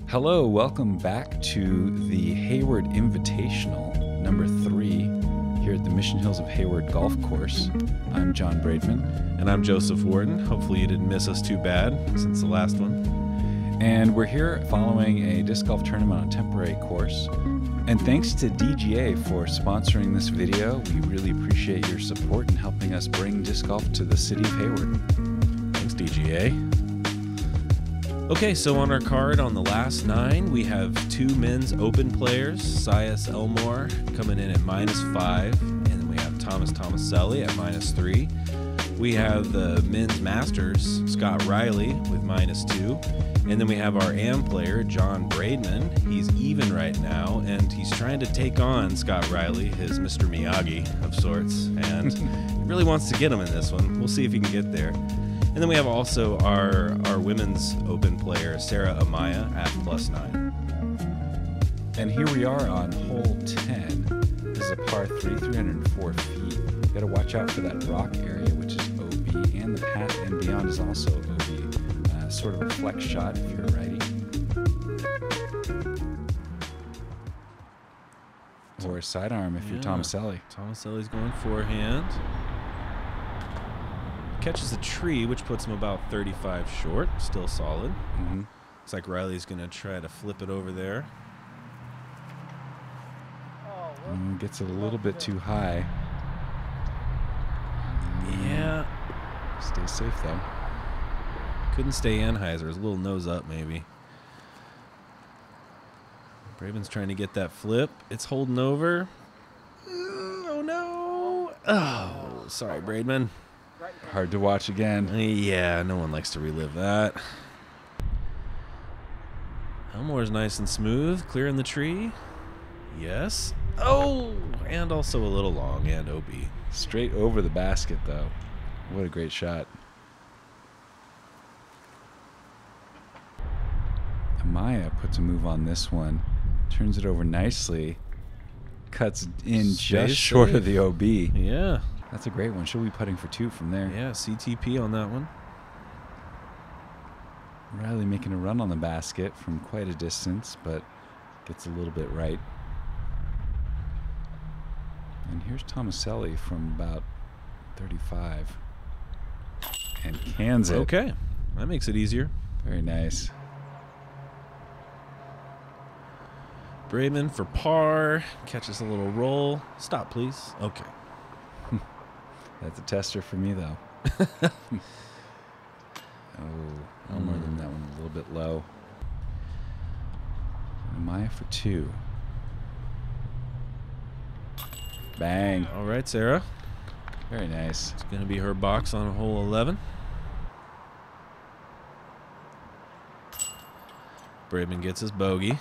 Hello, welcome back to the Hayward Invitational, number 3, here at the Mission Hills of Hayward Golf Course. I'm Jon Braidman. And I'm Joseph Wharton. Hopefully you didn't miss us too bad since the last one. And we're here following a disc golf tournament on a temporary course. And thanks to DGA for sponsoring this video. We really appreciate your support in helping us bring disc golf to the city of Hayward. Thanks, DGA. Okay, so on our card on the last 9, we have 2 men's open players. Sias Elmore coming in at -5, and then we have Thomas Tomaselli at -3. We have the men's masters, Scott Riley, with -2. And then we have our AM player, Jon Braidman. He's even right now, and he's trying to take on Scott Riley, his Mr. Miyagi of sorts, and he really wants to get him in this one. We'll see if he can get there. And then we have also our women's open player, Sarah Amaya, at +9. And here we are on hole 10. This is a par 3, 304 feet. You gotta watch out for that rock area, which is OB, and the path and beyond is also OB. Sort of a flex shot if you're a righty. Or a sidearm if you're Tomaselli. Tomaselli's going forehand. Catches a tree, which puts him about 35 short. Still solid. Looks like Riley's going to try to flip it over there. Gets it a little bit too high. Yeah. Stay safe, though. Couldn't stay Anheuser's. A little nose up, maybe. Braidman's trying to get that flip. It's holding over. Oh, no. Oh, sorry, Braidman. Hard to watch again. Yeah, no one likes to relive that. Elmore's nice and smooth, clearing the tree. Yes. Oh, and also a little long and OB. Straight over the basket, though. What a great shot. Amaya puts a move on this one. Turns it over nicely. Cuts in just short of the OB. Yeah. That's a great one. She'll be putting for 2 from there. Yeah, CTP on that one. Riley making a run on the basket from quite a distance, but gets a little bit right. And here's Tomaselli from about 35. And cans it. Okay. That makes it easier. Very nice. Braidman for par. Catches a little roll. Stop, please. Okay. That's a tester for me, though. Elmore than that one a little bit low. Amaya for 2. Bang. All right, Sarah. Very nice. It's going to be her box on hole 11. Braidman gets his bogey.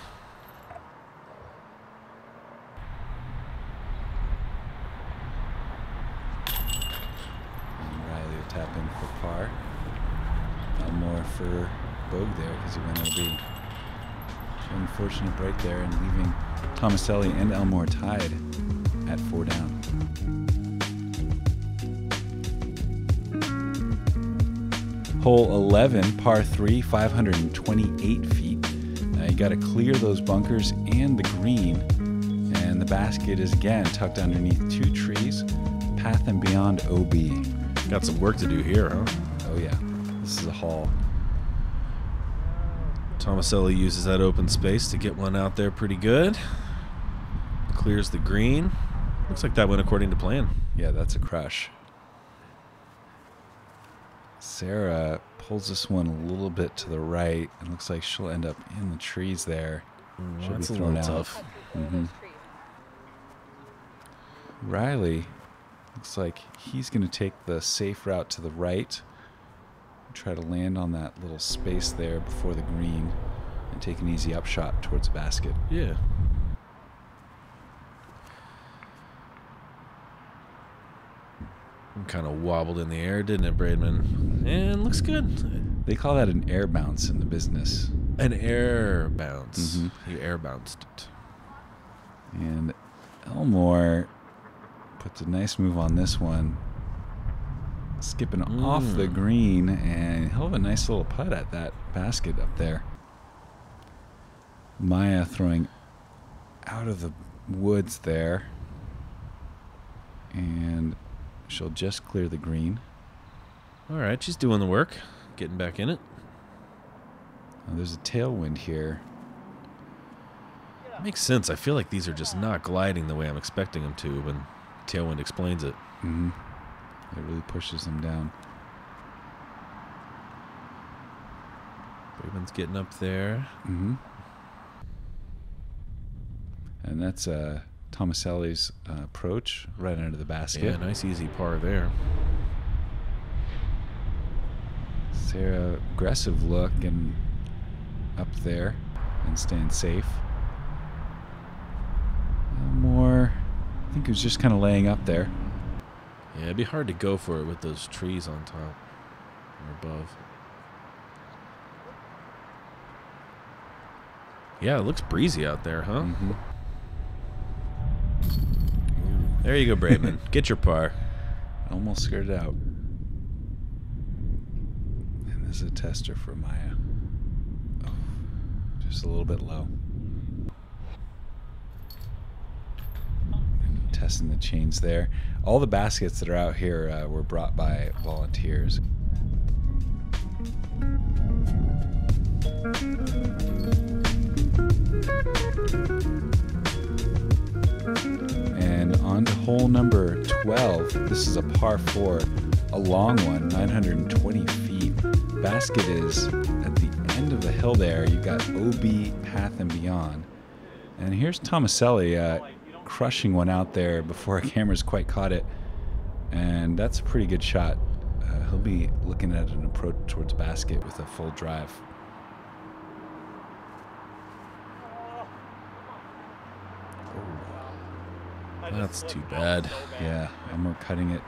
Tap in for par. Elmore for bogey there because he went OB. Unfortunate break there and leaving Tomaselli and Elmore tied at 4 down. Hole 11, par 3, 528 feet. You got to clear those bunkers and the green, and the basket is again tucked underneath 2 trees. Path and beyond OB. Got some work to do here, huh? Oh, yeah. This is a haul. Tomaselli uses that open space to get one out there pretty good. Clears the green. Looks like that went according to plan. Yeah, that's a crush. Sarah pulls this one a little bit to the right. It looks like she'll end up in the trees there. She'll That's be a thrown little out. tough. Riley looks like he's going to take the safe route to the right. Try to land on that little space there before the green and take an easy upshot towards the basket. Yeah. Kind of wobbled in the air, didn't it, Braidman? And looks good. They call that an air bounce in the business. An air bounce. You air bounced it. And Elmore puts a nice move on this one. Skipping off the green, and he'll have a nice little putt at that basket up there. Maya throwing out of the woods there. And she'll just clear the green. All right, she's doing the work, getting back in it. Oh, there's a tailwind here. Makes sense. I feel like these are just not gliding the way I'm expecting them to when tailwind explains it. Mm-hmm. It really pushes them down. Braidman's getting up there. Mm-hmm. And that's Tomaselli's approach right under the basket. Yeah, nice easy par there. Sarah, aggressive look and up there and staying safe. Elmore, I think he was just kind of laying up there. Yeah, it'd be hard to go for it with those trees on top or above. Yeah, it looks breezy out there, huh? Mm-hmm. There you go, Braidman. Get your par. Almost skirted out. And this is a tester for Maya. Oh, just a little bit low. And testing the chains there. All the baskets that are out here were brought by volunteers. And on to hole number 12. This is a par 4, a long one, 920 feet. Basket is at the end of the hill there. You've got OB, path, and beyond. And here's Tomaselli crushing one out there before our cameras quite caught it. And that's a pretty good shot. He'll be looking at an approach towards basket with a full drive. That's too bad. Yeah, Elmore cutting it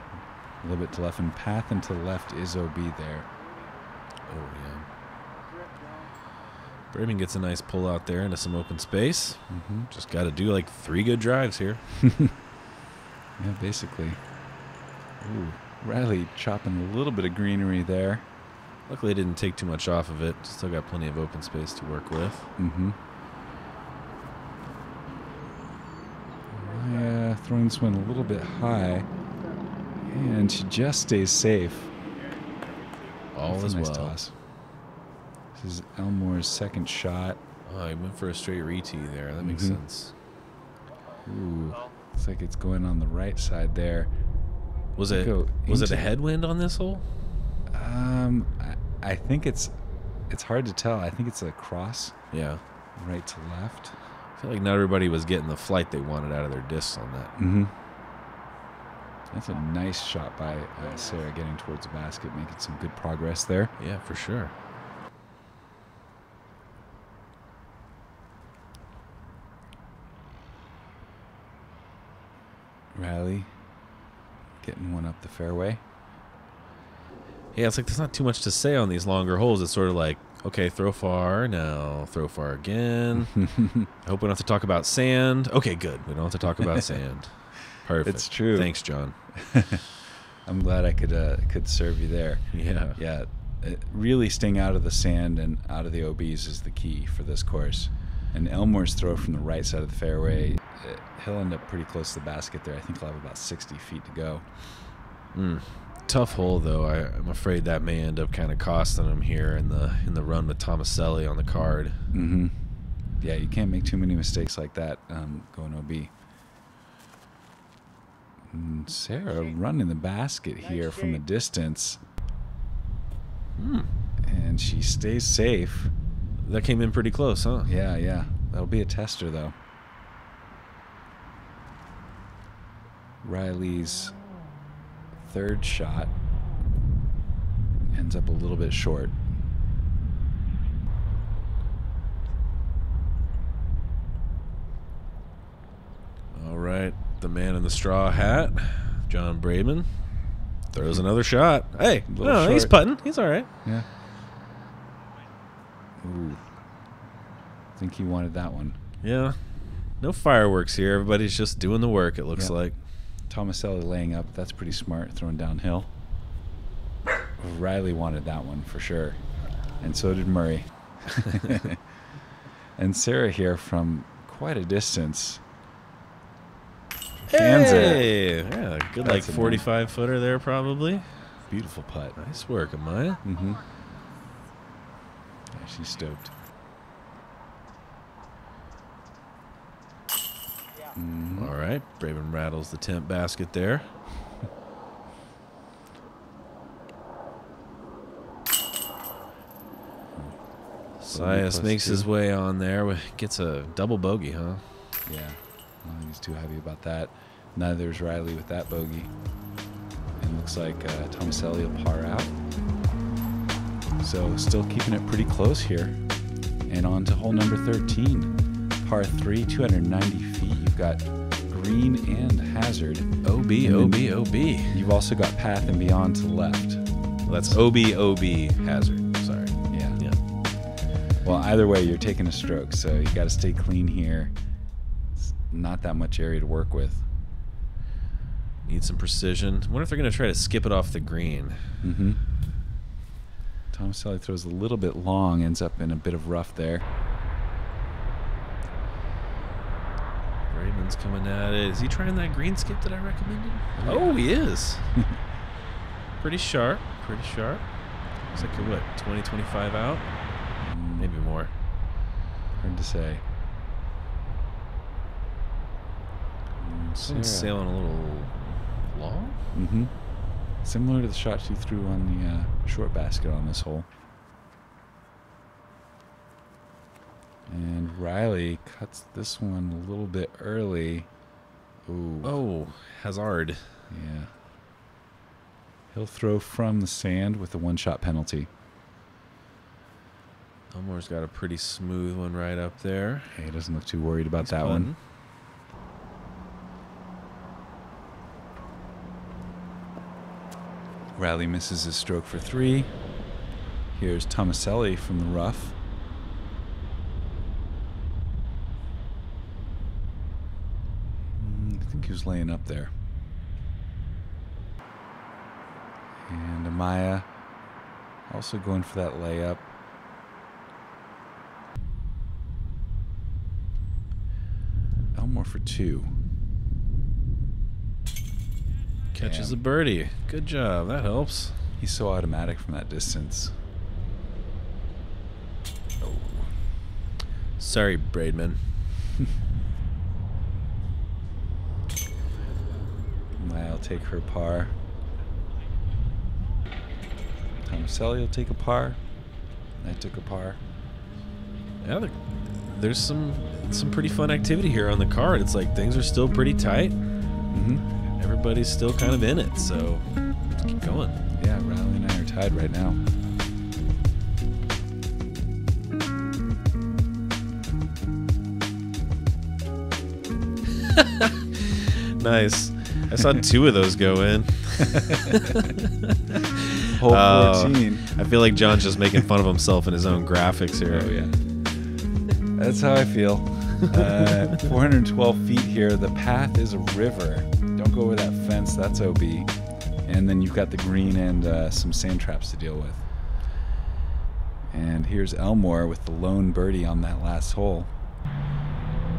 a little bit to left, and path and to the left is OB there. Oh, yeah. Braidman gets a nice pull out there into some open space. Mm-hmm. Just got to do like 3 good drives here. Yeah, basically. Ooh, Riley chopping a little bit of greenery there. Luckily, it didn't take too much off of it. Still got plenty of open space to work with. Mm-hmm. Yeah, throwing this one a little bit high, and she just stays safe. All That's as a nice well. toss. This is Elmore's second shot. Oh, he went for a straight re-tee there. That makes sense. Ooh, looks like it's going on the right side there. Was it a headwind on this hole? I think it's hard to tell. I think it's a cross. Yeah. Right to left. I feel like not everybody was getting the flight they wanted out of their discs on that. Mm-hmm. That's a nice shot by Sarah getting towards the basket, making some good progress there. Yeah, for sure. Riley getting one up the fairway. Yeah, it's like there's not too much to say on these longer holes. It's sort of like, okay, throw far, now throw far again. I hope we don't have to talk about sand. Okay, good. We don't have to talk about sand. Perfect. It's true. Thanks, John. I'm glad I could serve you there. Yeah. Yeah. Really staying out of the sand and out of the OBs is the key for this course. And Elmore's throw from the right side of the fairway, he'll end up pretty close to the basket there. I think he'll have about 60 feet to go. Tough hole, though. I'm afraid that may end up kind of costing him here in the run with Tomaselli on the card. Mm-hmm. Yeah, you can't make too many mistakes like that going OB. And Sarah running the basket here from a distance. And she stays safe. That came in pretty close, huh? Yeah. That'll be a tester, though. Riley's third shot ends up a little bit short. All right, the man in the straw hat, Jon Braidman, throws another shot. Hey, no, he's putting. He's all right. Yeah. Ooh. I think he wanted that one. Yeah. No fireworks here. Everybody's just doing the work, it looks like. Tomaselli laying up. That's pretty smart, throwing downhill. Riley wanted that one for sure. And so did Murray. And Sarah here from quite a distance. Hands it. Yeah, good That's like 45 footer there probably. Beautiful putt. Nice work, Amaya. Mm-hmm. Yeah, she's stoked. All right, Braidman rattles the tent basket there. Sias makes his way on there. Gets a double bogey, huh? Yeah. I don't think he's too happy about that. Neither is Riley with that bogey. And looks like Tomaselli will par out. So still keeping it pretty close here. And on to hole number 13. Par 3, 290 feet. You've got green and hazard. OB, OB, OB. You've also got path and beyond to the left. Well, that's OB, OB, hazard. Sorry. Yeah. Yeah. Well, either way, you're taking a stroke, so you got to stay clean here. It's not that much area to work with. Need some precision. Wonder if they're going to try to skip it off the green. Mm-hmm. Tomaselli throws a little bit long, ends up in a bit of rough there. Braidman's coming at it. Is he trying that green skip that I recommended? Oh, he is. Pretty sharp. Pretty sharp. Looks like you're, what, 20, 25 out? Maybe more. Hard to say. Someone's sailing a little long? Mm-hmm. Similar to the shot she threw on the short basket on this hole. And Riley cuts this one a little bit early. Ooh. Oh, Hazard. Yeah. He'll throw from the sand with a one-shot penalty. Elmore's got a pretty smooth one right up there. Okay, he doesn't look too worried about that one. Riley misses his stroke for 3. Here's Tomaselli from the rough. I think he was laying up there. And Amaya also going for that layup. Elmore for 2. Catches a birdie. Good job. That helps. He's so automatic from that distance. Oh. Sorry, Braidman. I'll take her par. Tomaselli will take a par. I took a par. Yeah, there's some pretty fun activity here on the card. It's like things are still pretty tight. Mm-hmm. Everybody's still kind of in it, so let's keep going. Yeah, Riley and I are tied right now. Nice. I saw 2 of those go in. Hole 14. I feel like John's just making fun of himself in his own graphics here. Oh, yeah. That's how I feel. 412 feet here. The path is a river. Don't go over that fence. That's OB. And then you've got the green and some sand traps to deal with. And here's Elmore with the lone birdie on that last hole.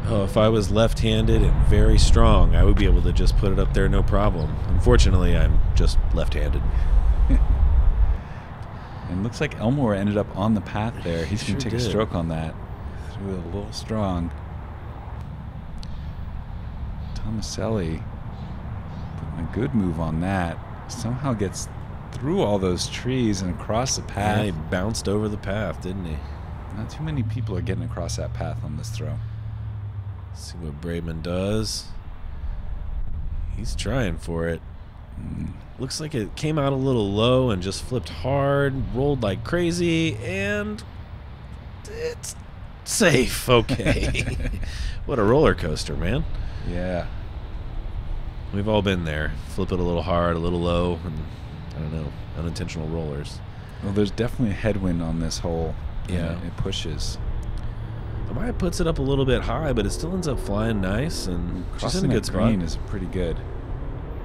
Oh, if I was left-handed and very strong, I would be able to just put it up there no problem. Unfortunately, I'm just left-handed. And looks like Elmore ended up on the path there. He's going to take a did. stroke on that. Threw it a little strong. Tomaselli putting a good move on that. Somehow gets through all those trees and across the path. Yeah, he bounced over the path, didn't he? Not too many people are getting across that path on this throw. See what Braidman does. He's trying for it. Looks like it came out a little low and just flipped hard, rolled like crazy, and it's safe. Okay. What a roller coaster, man. Yeah. We've all been there. Flip it a little hard, a little low, and I don't know, unintentional rollers. Well, there's definitely a headwind on this hole. Yeah. It pushes. Amaya puts it up a little bit high, but it still ends up flying nice, and she's in a good spot. Green is pretty good.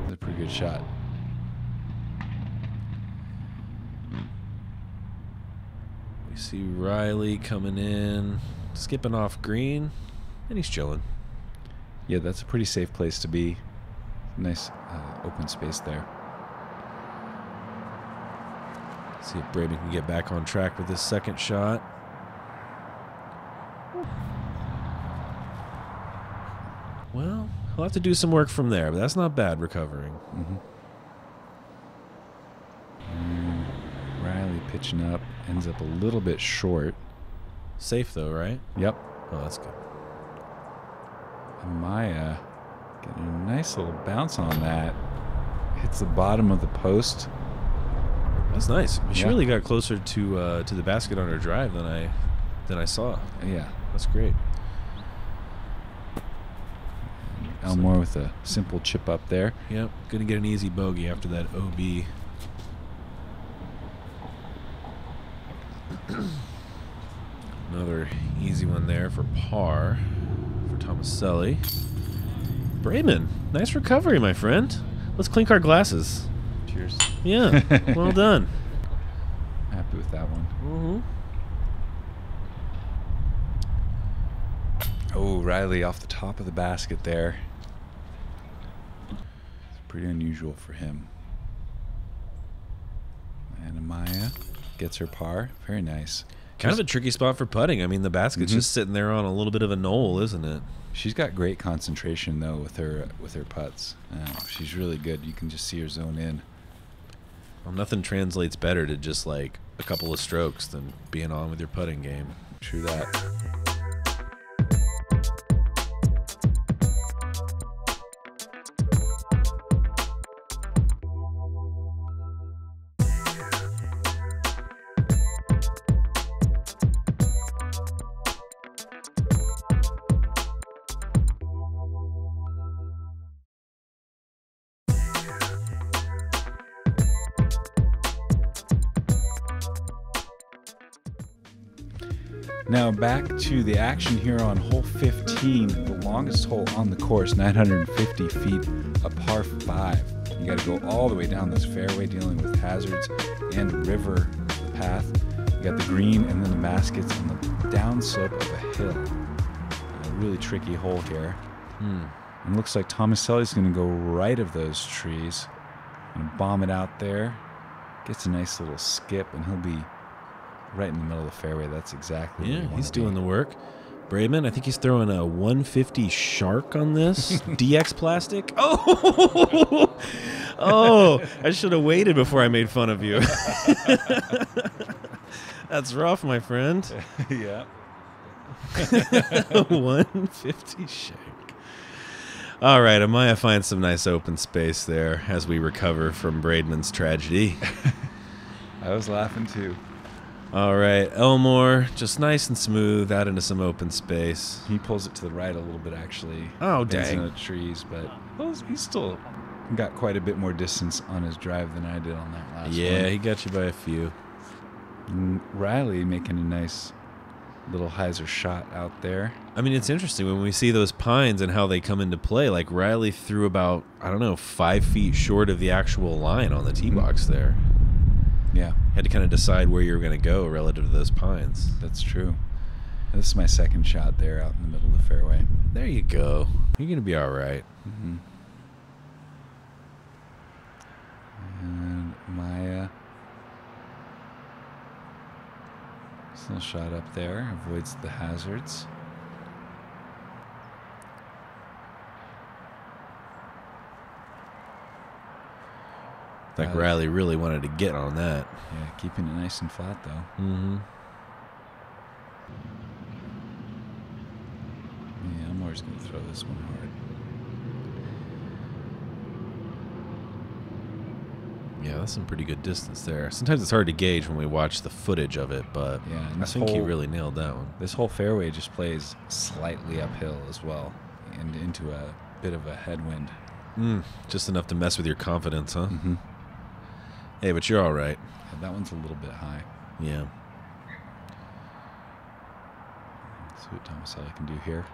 It's a pretty good shot. We see Riley coming in. skipping off green, and he's chilling. Yeah, that's a pretty safe place to be. Nice open space there. See if Braidman can get back on track with his second shot. Well, he'll have to do some work from there, but that's not bad recovering. Riley pitching up, ends up a little bit short. Safe though, right? Yep. Oh, that's good. Amaya getting a nice little bounce on that. Hits the bottom of the post. That's nice. She really got closer to the basket on her drive than I saw. Yeah. That's great. Elmore with a simple chip up there. Yep. Gonna get an easy bogey after that OB. Another easy one there for par for Tomaselli. Braidman, nice recovery, my friend. Let's clink our glasses. Cheers. Yeah, well done. Happy with that one. Oh, Riley off the top of the basket there. It's pretty unusual for him. And Amaya gets her par. Very nice. Kind of a tricky spot for putting. I mean, the basket's just sitting there on a little bit of a knoll, isn't it? She's got great concentration though with her putts. She's really good. You can just see her zone in. Well, nothing translates better to just like a couple of strokes than being on with your putting game. True that. Now back to the action here on hole 15, the longest hole on the course, 950 feet, a par 5. You got to go all the way down this fairway, dealing with hazards and river path. You got the green and then the baskets on the downslope of a hill. A really tricky hole here. And it looks like Tomaselli's going to go right of those trees and bomb it out there. Gets a nice little skip, and he'll be right in the middle of the fairway. That's exactly what he's doing the work. Braidman, I think he's throwing a 150 Shark on this. DX plastic. Oh, I should have waited before I made fun of you. That's rough, my friend. Yeah. 150 Shark. All right, Amaya finds some nice open space there as we recover from Braidman's tragedy. I was laughing too. All right, Elmore, just nice and smooth out into some open space. He pulls it to the right a little bit, actually. Oh, dang. In the trees, but he's still got quite a bit more distance on his drive than I did on that last one. Yeah, he got you by a few. And Riley making a nice little hyzer shot out there. I mean, it's interesting when we see those pines and how they come into play. Like, Riley threw about, 5 feet short of the actual line on the tee box there. Yeah. Had to kind of decide where you were going to go relative to those pines. That's true. This is my second shot there out in the middle of the fairway. There you go. You're going to be all right. And Maya. Still shot up there. Avoids the hazards. I think Riley really wanted to get on that. Yeah, keeping it nice and flat, though. Yeah, Elmore's going to throw this one hard. Yeah, that's some pretty good distance there. Sometimes it's hard to gauge when we watch the footage of it, but yeah, and I think he really nailed that one. This whole fairway just plays slightly uphill as well, and into a bit of a headwind. Just enough to mess with your confidence, huh? Hey, but you're all right. Yeah, that one's a little bit high. Yeah. Let's see what Tomaselli can do here.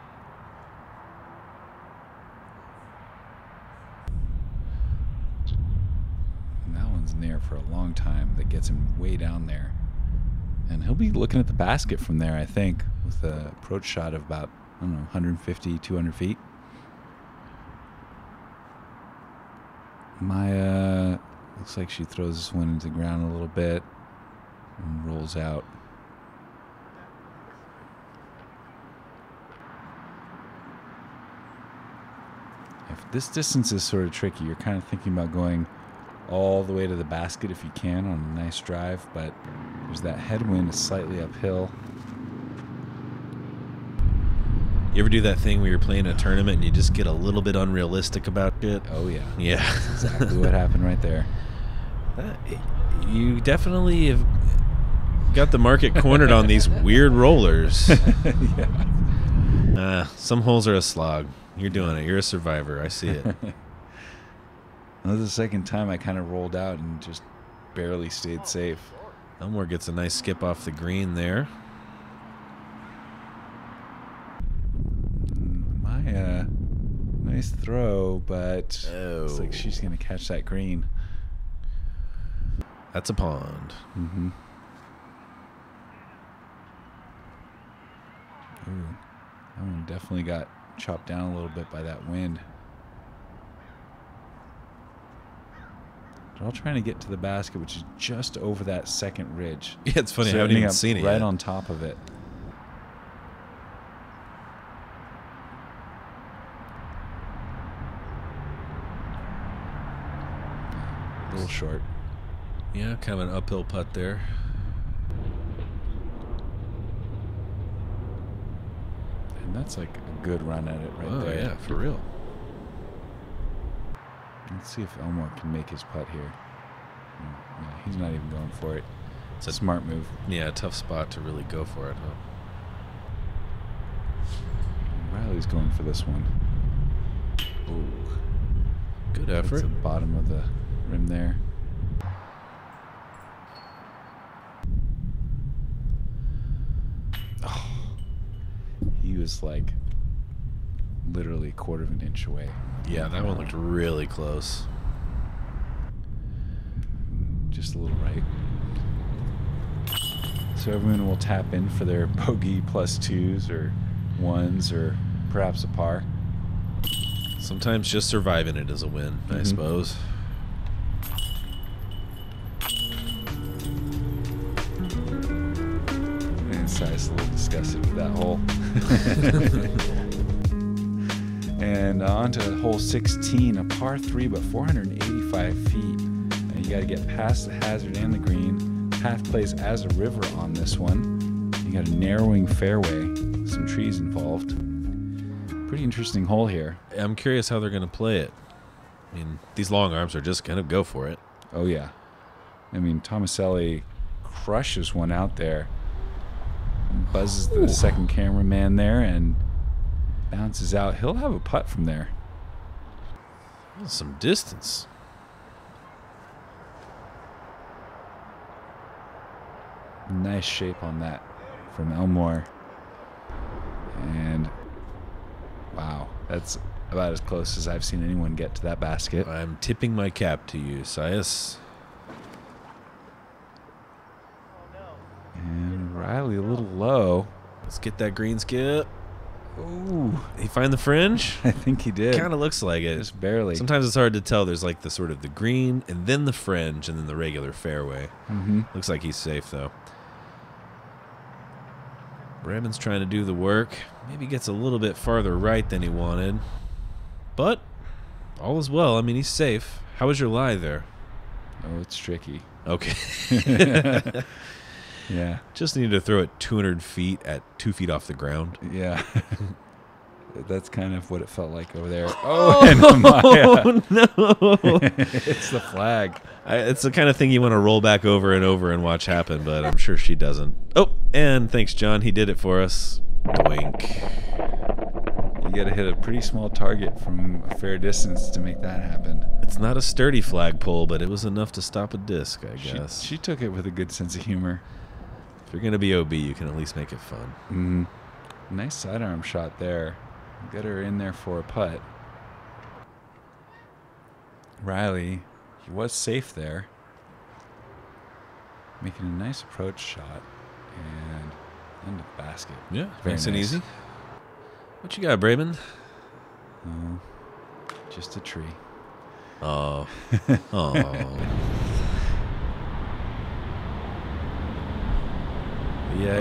And that one's in there for a long time. That gets him way down there. And he'll be looking at the basket from there, I think. with an approach shot of about, I don't know, 150, 200 feet. Amaya looks like she throws this one into the ground a little bit and rolls out. If this distance is sort of tricky, you're kind of thinking about going all the way to the basket if you can on a nice drive, but there's that headwind slightly uphill. You ever do that thing where you're playing a tournament and you just get a little bit unrealistic about it? Oh, yeah. Yeah. That's exactly what happened right there. You definitely have got the market cornered on these weird rollers. Yeah. Some holes are a slog. You're doing it. You're a survivor. I see it. That was the second time I kind of rolled out and just barely stayed safe. Elmore gets a nice skip off the green there. Amaya, nice throw, but looks like she's going to catch that green. That's a pond. Mm-hmm. Ooh, that one definitely got chopped down a little bit by that wind. They're all trying to get to the basket, which is just over that second ridge. Yeah, it's funny. So I haven't even seen it right yet. on top of it. A little short. Yeah, kind of an uphill putt there. And that's like a good run at it right there. Yeah, for real. Let's see if Elmore can make his putt here. Yeah, he's not even going for it. It's a smart move. Yeah, a tough spot to really go for it, huh? Riley's going for this one. Ooh. Good That's effort. the bottom of the rim there. Oh, he was like literally a quarter of an inch away. Yeah, that one looked really close. Just a little right. So everyone will tap in for their bogey plus twos or ones or perhaps a par. Sometimes just surviving it is a win, I suppose. And Sias a little disgusted with that hole. And on to hole 16, a par 3, but 485 feet. And you got to get past the hazard and the green. Path plays as a river on this one. You got a narrowing fairway, some trees involved. Pretty interesting hole here. I'm curious how they're going to play it. I mean, these long arms are just going to go for it. Oh, yeah. I mean, Tomaselli crushes one out there. Buzzes the second cameraman there and bounces out. He'll have a putt from there. Some distance. Nice shape on that from Elmore. And wow, that's about as close as I've seen anyone get to that basket. I'm tipping my cap to you, Sias. And Riley a little low. Let's get that green skip. Ooh, He find the fringe? I think he did. Kind of looks like it. Just barely. Sometimes it's hard to tell. There's like the sort of the green and then the fringe and then the regular fairway. Looks like he's safe though. Braidman's trying to do the work. Maybe gets a little bit farther right than he wanted. But all is well. I mean, he's safe. How was your lie there? Oh, it's tricky. Okay. Yeah. Just need to throw it 200 feet at 2 feet off the ground. Yeah. That's kind of what it felt like over there. Oh, and Amaya. No. It's the flag. It's the kind of thing you want to roll back over and watch happen, but I'm sure she doesn't. Oh, and thanks, John. He did it for us. Doink. You got to hit a pretty small target from a fair distance to make that happen. It's not a sturdy flagpole, but it was enough to stop a disc, I guess. She took it with a good sense of humor. If you're going to be OB, you can at least make it fun. Nice sidearm shot there. Get her in there for a putt. Riley, he was safe there. Making a nice approach shot. And Into the basket. Yeah, Very nice and nice. easy. What you got, Braidman? Oh, just a tree. Oh. Oh. Yeah,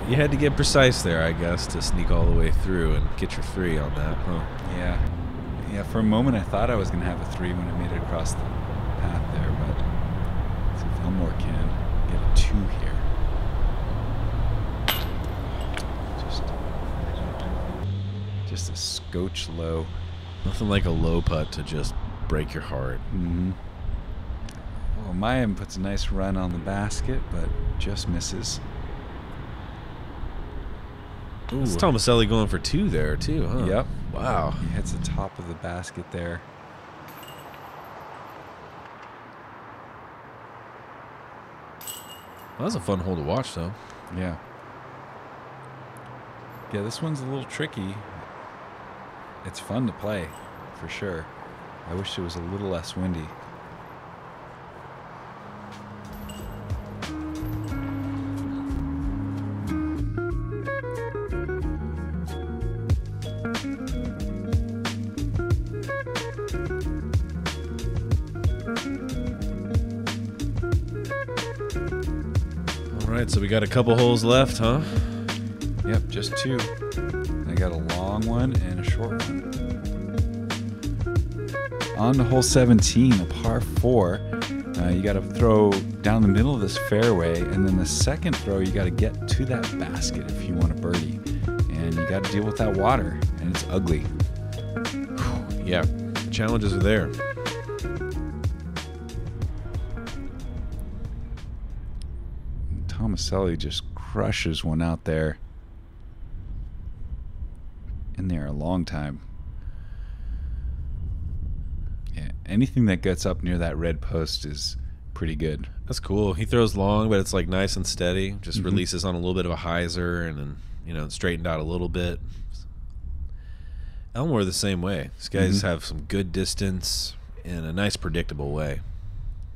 you had to get precise there, I guess, to sneak all the way through and get your 3 on that, huh? Yeah. Yeah, for a moment I thought I was going to have a 3 when I made it across the path there, but let's see if Elmore can get a 2 here. Just a scotch low. Nothing like a low putt to just break your heart. Mm-hmm. Well, Amaya puts a nice run on the basket, but just misses. Ooh. It's Tomaselli going for 2 there, too, huh? Yep. Wow. He hits the top of the basket there. That was a fun hole to watch, though. Yeah. Yeah, this one's a little tricky. It's fun to play, for sure. I wish it was a little less windy. All right, so we got a couple holes left, huh? Yep, just 2. I got a long one and a short one. On to hole 17, a par 4. You got to throw down the middle of this fairway, and then the second throw, you got to get to that basket if you want a birdie. And you got to deal with that water, and it's ugly. Yeah, the challenges are there. Tomaselli just crushes one out there. In there a long time. Yeah, anything that gets up near that red post is pretty good. That's cool. He throws long, but it's like nice and steady. Just releases on a little bit of a hyzer and then, you know, straightened out a little bit. Elmore the same way. These guys have some good distance in a nice, predictable way.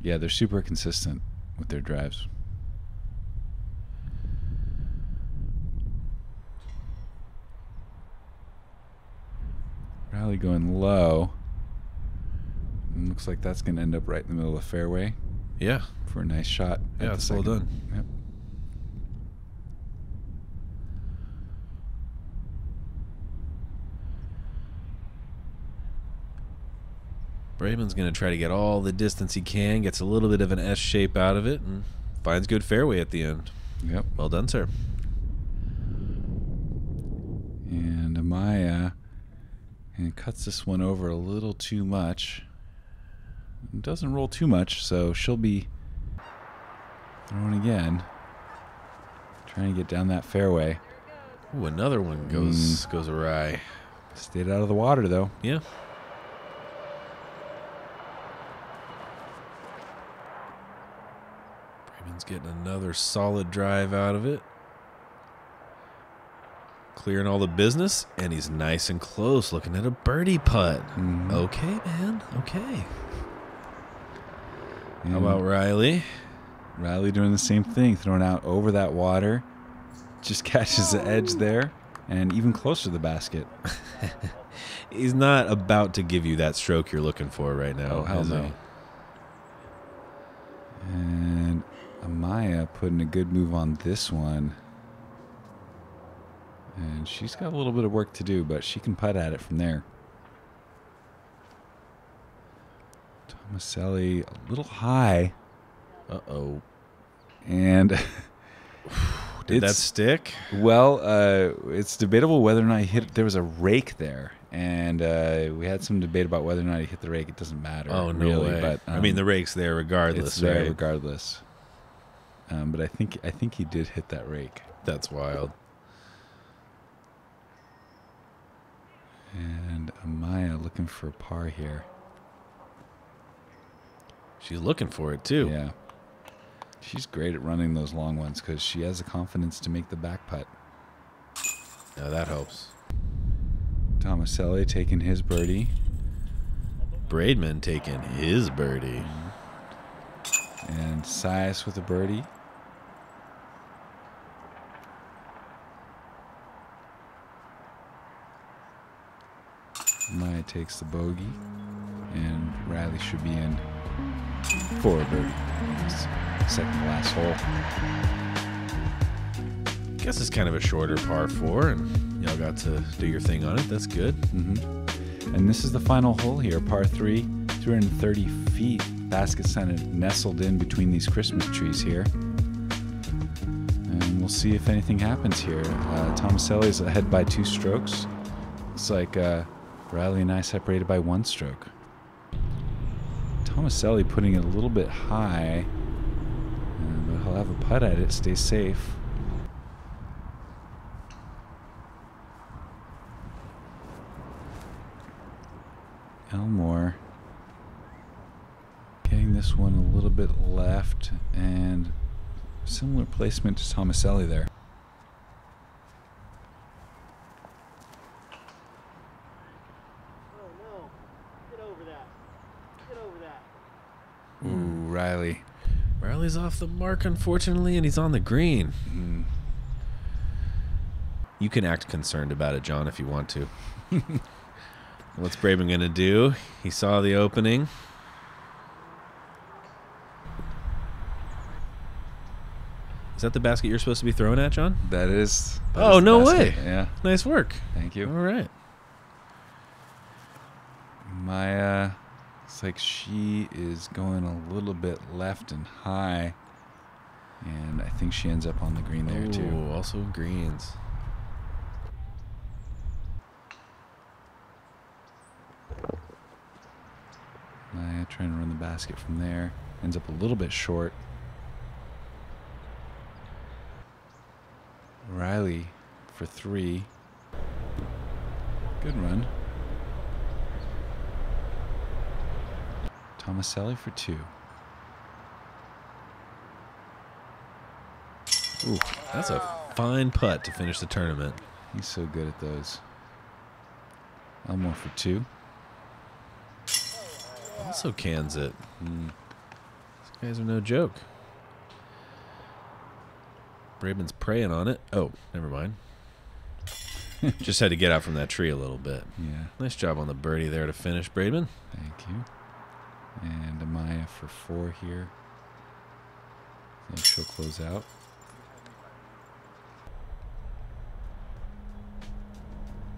Yeah, they're super consistent with their drives. Riley going low. And looks like that's going to end up right in the middle of the fairway. Yeah. For a nice shot. Yeah, it's well done. Yep. Braidman's going to try to get all the distance he can, gets a little bit of an S shape out of it, and finds good fairway at the end. Yep. Well done, sir. And Amaya cuts this one over a little too much. It doesn't roll too much, so she'll be throwing again. Trying to get down that fairway. Ooh, another one goes awry. Stayed out of the water, though. Yeah. Braidman's getting another solid drive out of it. Clearing all the business, and he's nice and close, looking at a birdie putt. Okay, man. Okay. How about Riley? Riley doing the same thing, throwing out over that water. Just catches the edge there, and even closer to the basket. He's not about to give you that stroke you're looking for right now. Oh, hell no. And Amaya putting a good move on this one. And she's got a little bit of work to do, but she can putt at it from there. Tomaselli a little high. Uh-oh. And did that stick? Well, it's debatable whether or not he hit. There was a rake there, and we had some debate about whether or not he hit the rake. It doesn't matter. Oh, no really, way. But I mean, the rake's there regardless. It's there right? regardless. But I think he did hit that rake. That's wild. And Amaya looking for a par here. She's looking for it, too. Yeah. She's great at running those long ones because she has the confidence to make the back putt. Now that helps. Tomaselli taking his birdie. Braidman taking his birdie. And Sias with a birdie. Amaya takes the bogey, and Riley should be in for a birdie. Second to last hole. Guess it's kind of a shorter par 4, and y'all got to do your thing on it. That's good. And this is the final hole here, par 3, 330 feet. Basket's kind of nestled in between these Christmas trees here. And we'll see if anything happens here. Tomaselli's ahead by 2 strokes. Looks like Riley and I separated by 1 stroke. Tomaselli putting it a little bit high, but he'll have a putt at it, stay safe. Elmore getting this one a little bit left, and similar placement to Tomaselli there. Oh no, get over that. Get over that. Ooh, Riley. Riley's off the mark, unfortunately, and he's on the green. You can act concerned about it, John, if you want to. What's Braidman going to do? He saw the opening. Is that the basket you're supposed to be throwing at, John? That is. Oh, no way. Yeah. Nice work. Thank you. All right. Amaya, looks like she is going a little bit left and high, and I think she ends up on the green there too. Oh, also greens. Amaya trying to run the basket from there, ends up a little bit short. Riley for 3. Good run. Tomaselli for 2. Ooh, that's a fine putt to finish the tournament. He's so good at those. Elmore for 2. Also cans it. These guys are no joke. Braidman's preying on it. Oh, never mind. Just had to get out from that tree a little bit. Yeah. Nice job on the birdie there to finish, Braidman. Thank you. And Amaya for 4 here. I think she'll close out.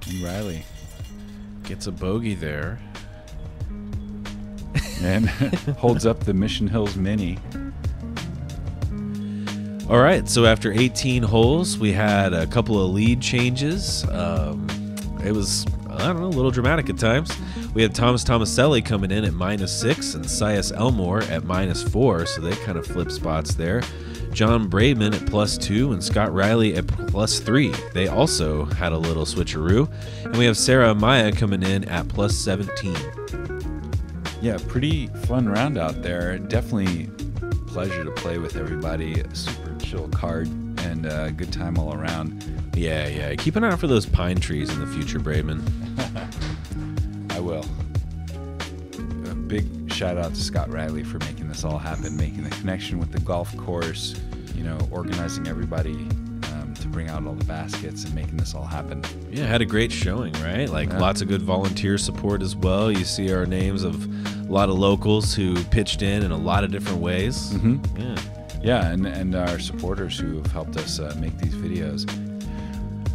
And Riley gets a bogey there. And holds up the Mission Hills Mini. All right, so after 18 holes, we had a couple of lead changes. It was, I don't know, a little dramatic at times. We had Thomas Tomaselli coming in at -6 and Sias Elmore at -4, so they kind of flipped spots there. Jon Braidman at +2 and Scott Riley at +3. They also had a little switcheroo. And we have Sarah Amaya coming in at +17. Yeah, pretty fun round out there. Definitely pleasure to play with everybody. A super chill card and a good time all around. Yeah. Keep an eye out for those pine trees in the future, Braidman. I will. A big shout out to Scott Riley for making this all happen, making the connection with the golf course, you know, organizing everybody to bring out all the baskets and making this all happen. Yeah, had a great showing, right? Like lots of good volunteer support as well. You see our names of a lot of locals who pitched in a lot of different ways. Yeah, and our supporters who have helped us make these videos.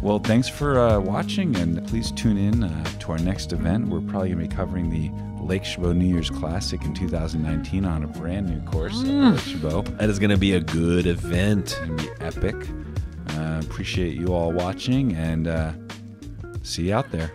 Well, thanks for watching, and please tune in to our next event. We're probably going to be covering the Lake Chabot New Year's Classic in 2019 on a brand new course at Lake Chabot. That is going to be a good event. It's going to be epic. Appreciate you all watching, and see you out there.